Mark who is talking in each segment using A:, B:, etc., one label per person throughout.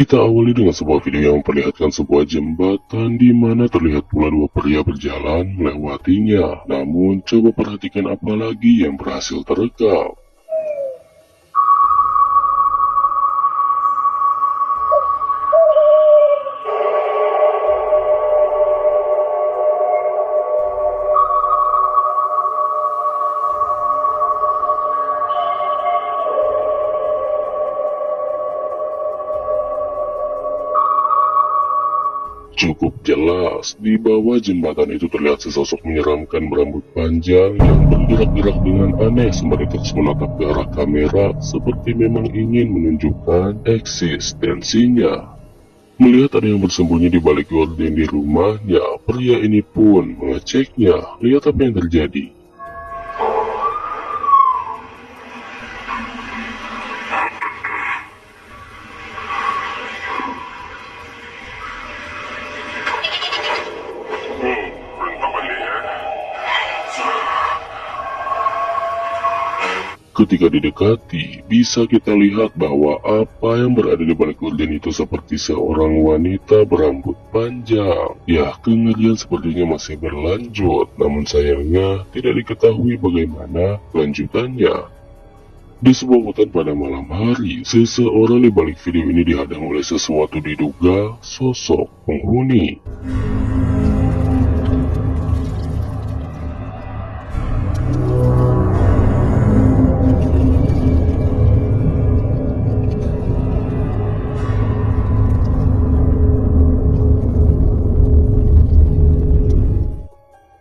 A: Kita awali dengan sebuah video yang memperlihatkan sebuah jembatan di mana terlihat pula dua pria berjalan melewatinya. Namun, coba perhatikan apa lagi yang berhasil terekam. Cukup jelas, di bawah jembatan itu terlihat sesosok menyeramkan berambut panjang yang bergerak-gerak dengan aneh sembari terus menatap ke arah kamera seperti memang ingin menunjukkan eksistensinya. Melihat ada yang bersembunyi di balik gorden di rumahnya, pria ini pun mengeceknya. Lihat apa yang terjadi. Ketika didekati, bisa kita lihat bahwa apa yang berada di balik gorden itu seperti seorang wanita berambut panjang. Ya, kengerian sepertinya masih berlanjut, namun sayangnya tidak diketahui bagaimana lanjutannya. Di sebuah hutan pada malam hari, seseorang di balik video ini dihadang oleh sesuatu diduga sosok penghuni.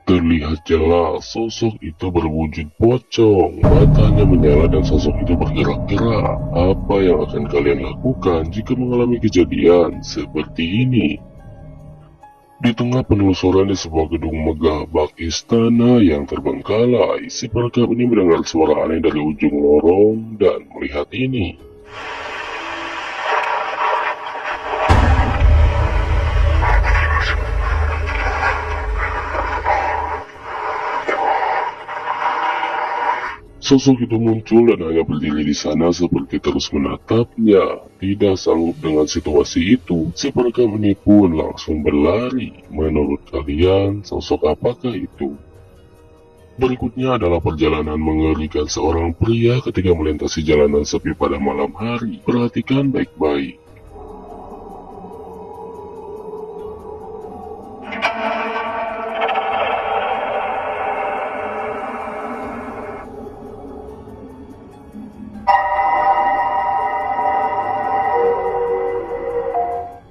A: Terlihat jelas sosok itu berwujud pocong, matanya menyala dan sosok itu bergerak-gerak. Apa yang akan kalian lakukan jika mengalami kejadian seperti ini? Di tengah penelusuran di sebuah gedung megah bak istana yang terbengkalai, si perekam ini mendengar suara aneh dari ujung lorong dan melihat ini. Sosok itu muncul dan hanya berdiri di sana seperti terus menatapnya. Tidak sanggup dengan situasi itu, si perekam ini pun langsung berlari. Menurut kalian, sosok apakah itu? Berikutnya adalah perjalanan mengerikan seorang pria ketika melintasi jalanan sepi pada malam hari. Perhatikan baik-baik.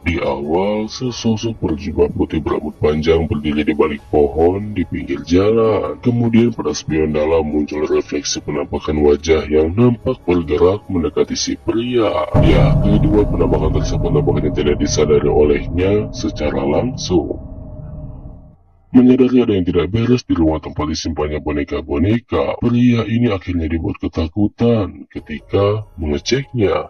A: Di awal, sesosok berjubah putih berambut panjang berdiri di balik pohon di pinggir jalan. Kemudian pada spion dalam muncul refleksi penampakan wajah yang nampak bergerak mendekati si pria. Ya, kedua penampakan tersebut nampaknya tidak disadari olehnya secara langsung. Menyadari ada yang tidak beres di rumah tempat disimpannya boneka-boneka, pria ini akhirnya dibuat ketakutan ketika mengeceknya.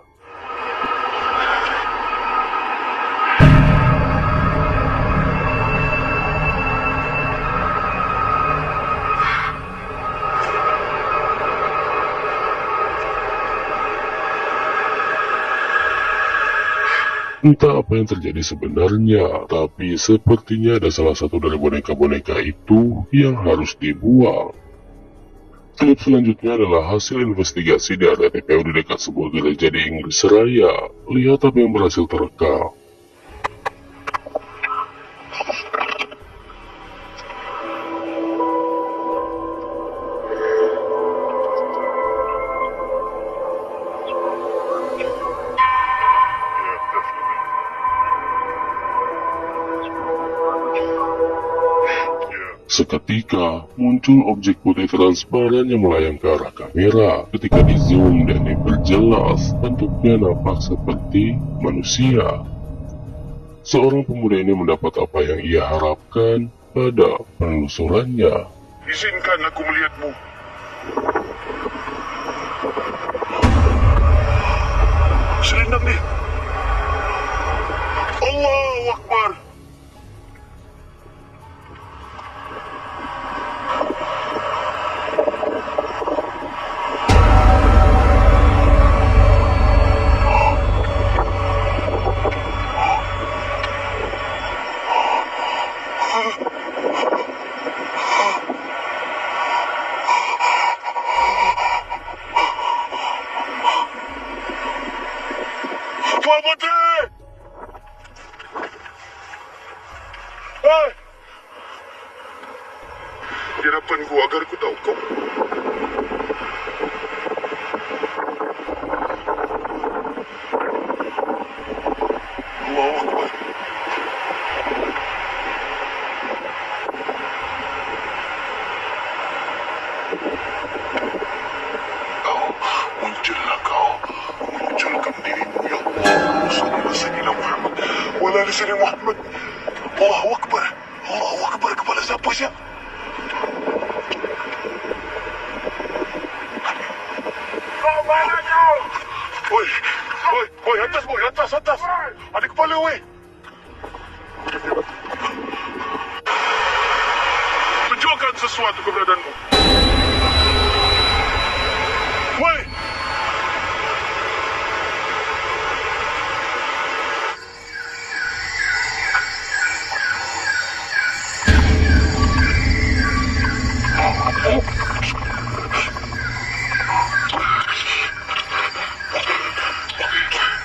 A: Entah apa yang terjadi sebenarnya, tapi sepertinya ada salah satu dari boneka-boneka itu yang harus dibuang. Klip selanjutnya adalah hasil investigasi di area TPU di dekat sebuah gereja di Inggris Raya. Lihat apa yang berhasil terekam. Seketika, muncul objek putih transparan yang melayang ke arah kamera. Ketika di zoom dan diperjelas, bentuknya nampak seperti manusia. Seorang pemuda ini mendapat apa yang ia harapkan pada penelusurannya.
B: Izinkan aku melihatmu. Selendang nih. Allahu Akbar. Woi! Di hadapan ku agar ku tahu kau. Allahu Akbar. Muncullah kau. Munculkan dirimu ya Allah. Sallallahu Sayyidina Muhammad. Wala li Sayyidina Muhammad. Allahu Akbar. Allahu Akbar. Kepala siapa sih? Kau mana kau? Woi. Woi. Woi. Atas woi. Atas. Atas. Ada kepala woi. Tunjukkan sesuatu keberadaanmu. Woi.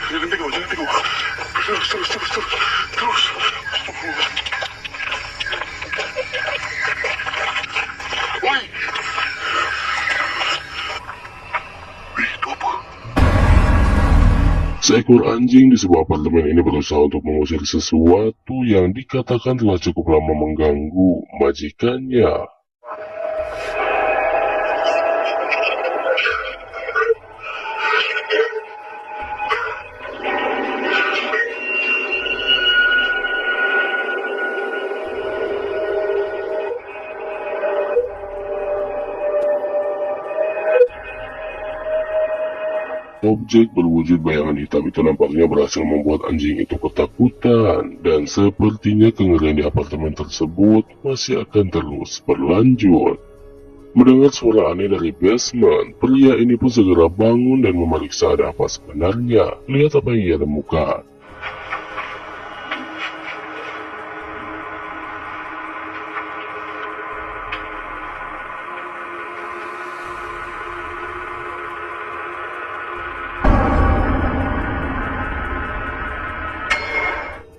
B: Jangan tengok, jangan tengok. Terus, terus, terus, terus. Terus. Woi. Itu apa?
A: Seekor anjing di sebuah apartemen ini berusaha untuk mengusir sesuatu yang dikatakan telah cukup lama mengganggu majikannya. Objek berwujud bayangan hitam itu nampaknya berhasil membuat anjing itu ketakutan, dan sepertinya kengerian di apartemen tersebut masih akan terus berlanjut. Mendengar suara aneh dari basement, pria ini pun segera bangun dan memeriksa ada apa sebenarnya. Lihat apa yang ia temukan.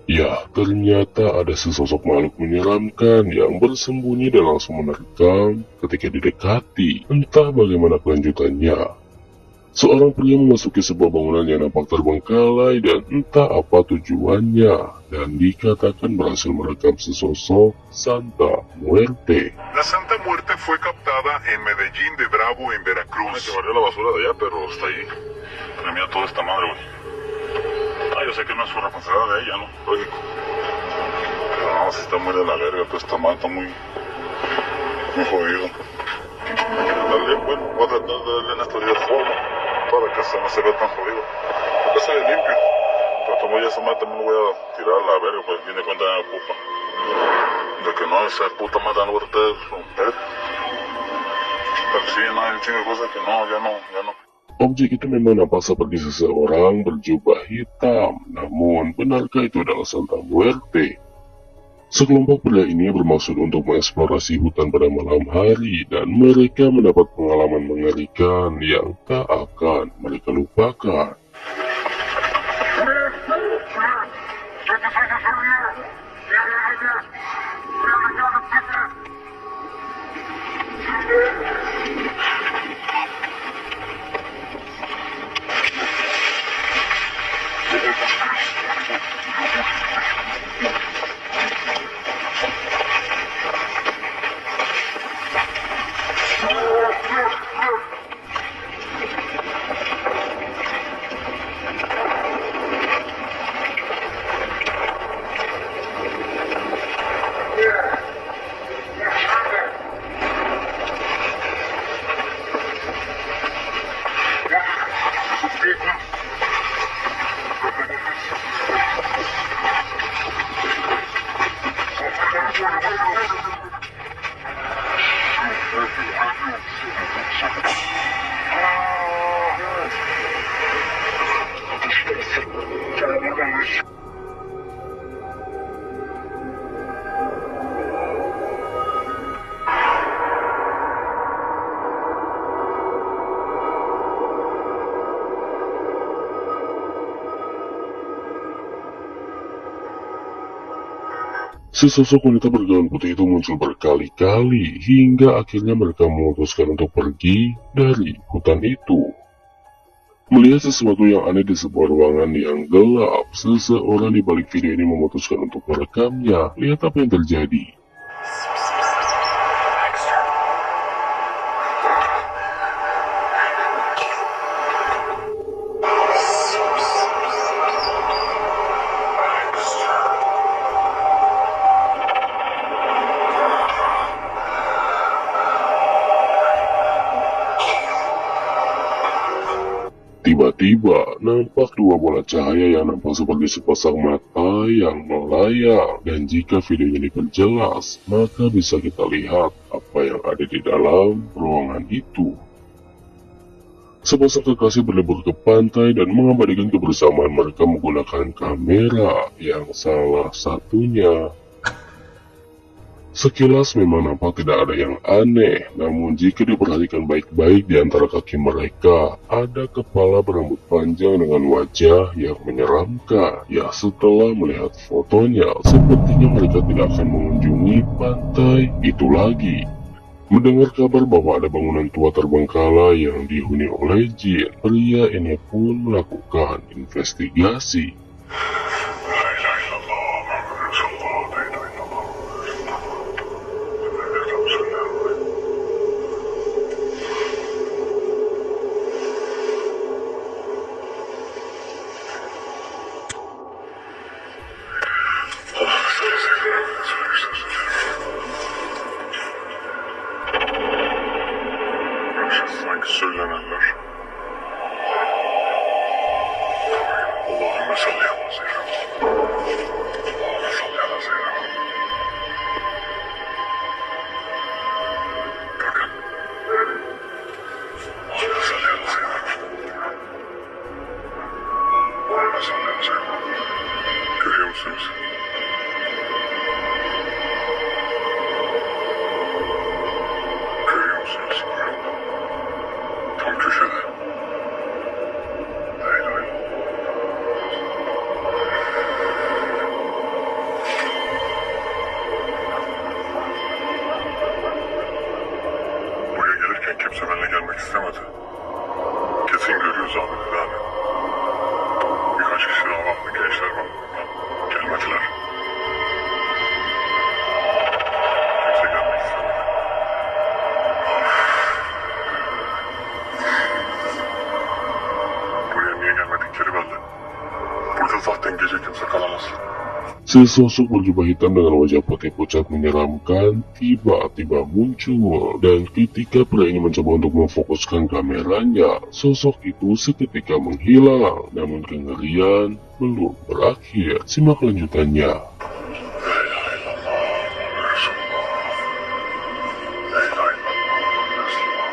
A: Ya, ternyata ada sesosok makhluk menyeramkan yang bersembunyi dan langsung menerkam ketika didekati. Entah bagaimana kelanjutannya. Seorang pria memasuki sebuah bangunan yang nampak terbengkalai dan entah apa tujuannya, dan dikatakan berhasil merekam sesosok Santa Muerte.
B: La Santa Muerte fue captada en Medellín de Bravo, en Veracruz.
C: Que barrió la basura de allá, pero está ahí. Premia toda esta madre, güey. Yo sé que no es su responsabilidad de ella, ¿no? Lógico. Pero no, si está muy de la verga, pues esta madre está muy jodido. Dale, bueno, voy a tratar de darle en estos días forma para que no se vea tan jodido. Porque sale limpio. Pero como ya esa madre también lo voy a tirar a la verga, pues viene cuenta de la culpa. De que no, esa puta madre no voy a tratar de romper. Pero sí, no, hay un chingo de cosas que no, ya no.
A: Objek itu memang nampak seperti seseorang berjubah hitam, namun benarkah itu adalah Santa Muerte? Sekelompok pria ini bermaksud untuk mengeksplorasi hutan pada malam hari, dan mereka mendapat pengalaman mengerikan yang tak akan mereka lupakan. Sesosok wanita bergaun putih itu muncul berkali-kali hingga akhirnya mereka memutuskan untuk pergi dari hutan itu. Melihat sesuatu yang aneh di sebuah ruangan yang gelap, seseorang di balik video ini memutuskan untuk merekamnya. Lihat apa yang terjadi. Tiba-tiba, nampak dua bola cahaya yang nampak seperti sepasang mata yang melayang. Dan jika videonya diperjelas, maka bisa kita lihat apa yang ada di dalam ruangan itu. Sepasang kekasih berlibur ke pantai dan mengabadikan kebersamaan mereka menggunakan kamera yang salah satunya. Sekilas memang nampak tidak ada yang aneh, namun jika diperhatikan baik-baik di antara kaki mereka, ada kepala berambut panjang dengan wajah yang menyeramkan. Ya, setelah melihat fotonya, sepertinya mereka tidak akan mengunjungi pantai itu lagi. Mendengar kabar bahwa ada bangunan tua terbengkalai yang dihuni oleh jin, pria ini pun melakukan investigasi.
C: Sanki söylenenler. Allahümme salli ala seyyidina. Allahümme salli ala seyyidina. Bakın. Allahümme salli ala seyyidina. Allahümme salli ala seyyidina. Görüyor musunuz? Görüyor musunuz? Tam köşede. La ilahe illallah. Buraya gelirken kimse benimle gelmek istemedi. Kesin görüyoruz abi dedi abi. Birkaç kişi daha vardı, gençler var. Gelmediler. Kimse gelmek istemedi. Buraya niye gelmedikleri belli. Burada zaten gece kimse kalamaz.
A: Sesosok berjubah hitam dengan wajah putih pucat menyeramkan tiba-tiba muncul, dan ketika pria ini mencoba untuk memfokuskan kameranya, sosok itu seketika menghilang. Namun kengerian belum berakhir. Simak lanjutannya.
C: La ilahe illallah, Resulullah. La ilahe illallah, Resulullah.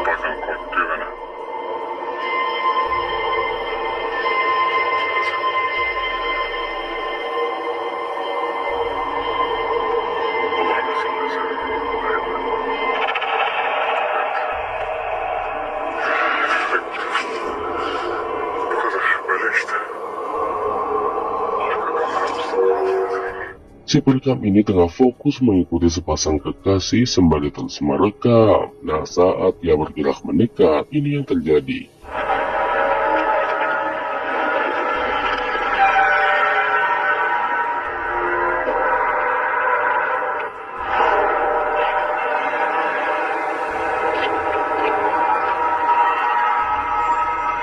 C: Bakın korkutuyor beni. Allah'ım salli seyyidina. Bu kadar böyle işte. Arka kameramızda kaldı.
A: Si perekam ini tengah fokus mengikuti sepasang kekasih sembari terus merekam. Nah, saat ia bergerak mendekat, ini yang terjadi.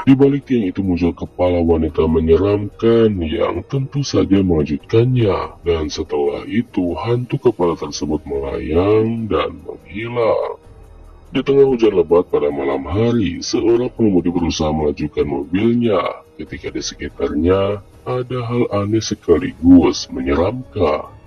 A: Di balik tiang itu muncul kepala wanita menyeramkan yang tentu saja mengejutkannya. Dan setelah itu hantu kepala tersebut melayang dan menghilang. Di tengah hujan lebat pada malam hari, seorang pengemudi berusaha melajukan mobilnya. Ketika di sekitarnya ada hal aneh sekaligus menyeramkan.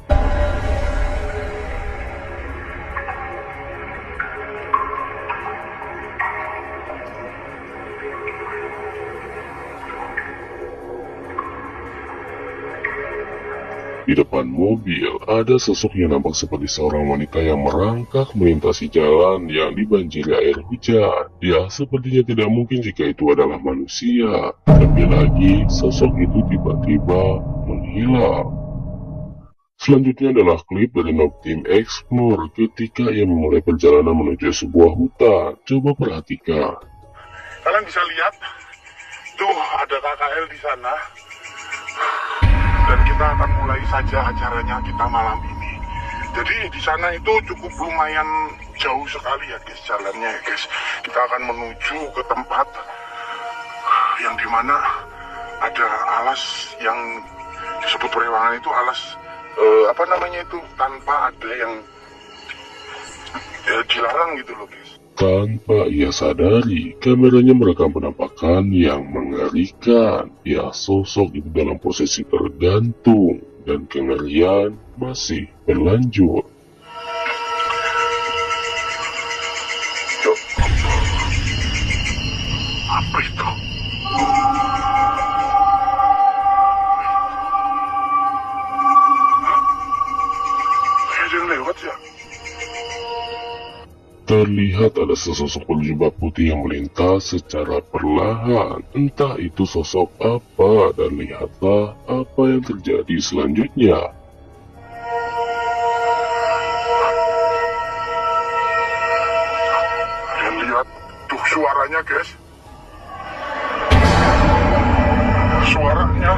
A: Di depan mobil, ada sosok yang nampak seperti seorang wanita yang merangkak melintasi jalan yang dibanjiri air hujan. Ya, sepertinya tidak mungkin jika itu adalah manusia. Lebih lagi, sosok itu tiba-tiba menghilang. Selanjutnya adalah klip dari Noob Team Explore ketika ia memulai perjalanan menuju sebuah hutan. Coba perhatikan.
C: Kalian bisa lihat, tuh ada KKL di sana. Dan kita akan mulai saja acaranya kita malam ini. Jadi di sana itu cukup lumayan jauh sekali ya guys jalannya ya guys. Kita akan menuju ke tempat yang dimana ada alas yang disebut Prewangan itu alas apa namanya itu tanpa ada yang dilarang gitu loh guys.
A: Tanpa ia sadari, kameranya merekam penampakan yang mengerikan. Ya, sosok itu dalam posisi tergantung dan kengerian masih berlanjut.
C: Yuk. Apa itu? Kayak ada yang lewat ya?
A: Terlihat ada sesosok berjubah putih yang melintas secara perlahan. Entah itu sosok apa, dan lihatlah apa yang terjadi selanjutnya.
C: Kalian lihat tuh suaranya guys. Suaranya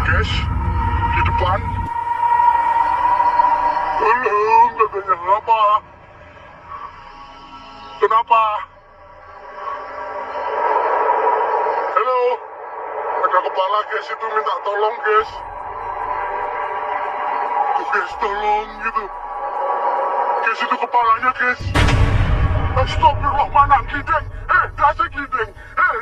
C: guys di depan. Halo, katanya kenapa? Kenapa? Halo, ada kepala guys itu minta tolong guys. Tuh guys, tolong gitu. Guys itu kepalanya guys. Astagfirullahaladzim, glideng. Dia asik glideng.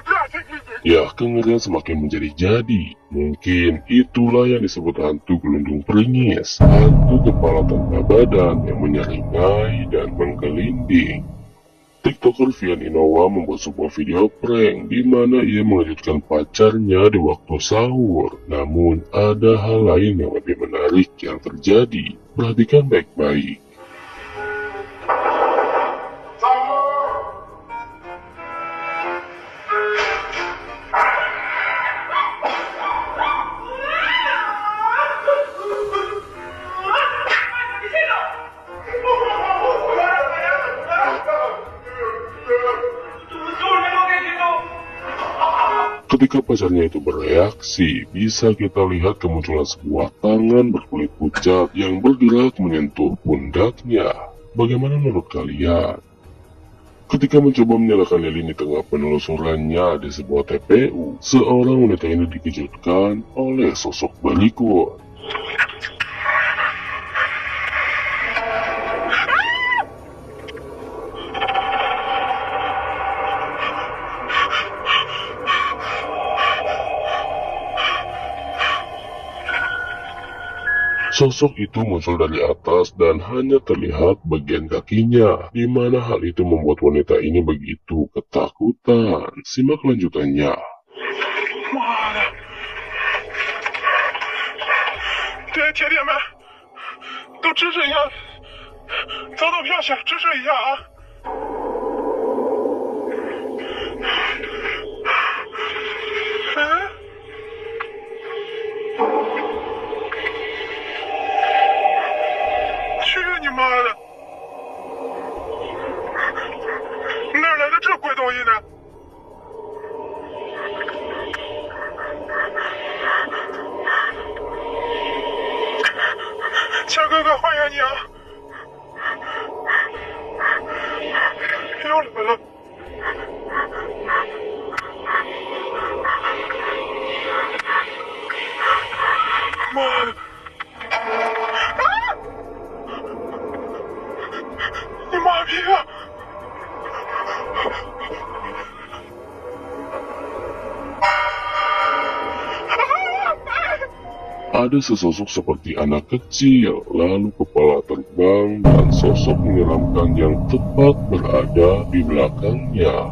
C: Dia asik glideng.
A: Ya, kengerian semakin menjadi-jadi. Mungkin itulah yang disebut hantu gelundung peringis, hantu kepala tanpa badan yang menyeringai dan menggelinding. TikToker Vian Inowa membuat sebuah video prank di mana ia mengejutkan pacarnya di waktu sahur. Namun ada hal lain yang lebih menarik yang terjadi. Perhatikan baik-baik. Ketika pacarnya itu bereaksi, bisa kita lihat kemunculan sebuah tangan berkulit pucat yang bergerak menyentuh pundaknya. Bagaimana menurut kalian? Ketika mencoba menyalakan lilin di tengah penelusurannya di sebuah TPU, seorang wanita ini dikejutkan oleh sosok berikut. Sosok itu muncul dari atas dan hanya terlihat bagian kakinya, di mana hal itu membuat wanita ini begitu ketakutan. Simak lanjutannya.
C: Mana? 这些铁铁们都支持一下，走走票下支持一下啊！去你妈的！哪来的这鬼东西呢？强哥哥，欢迎你啊！又来了。妈的！你妈逼啊！
A: Ada sesosok seperti anak kecil, lalu kepala terbang dan sosok menyeramkan yang tepat berada di belakangnya.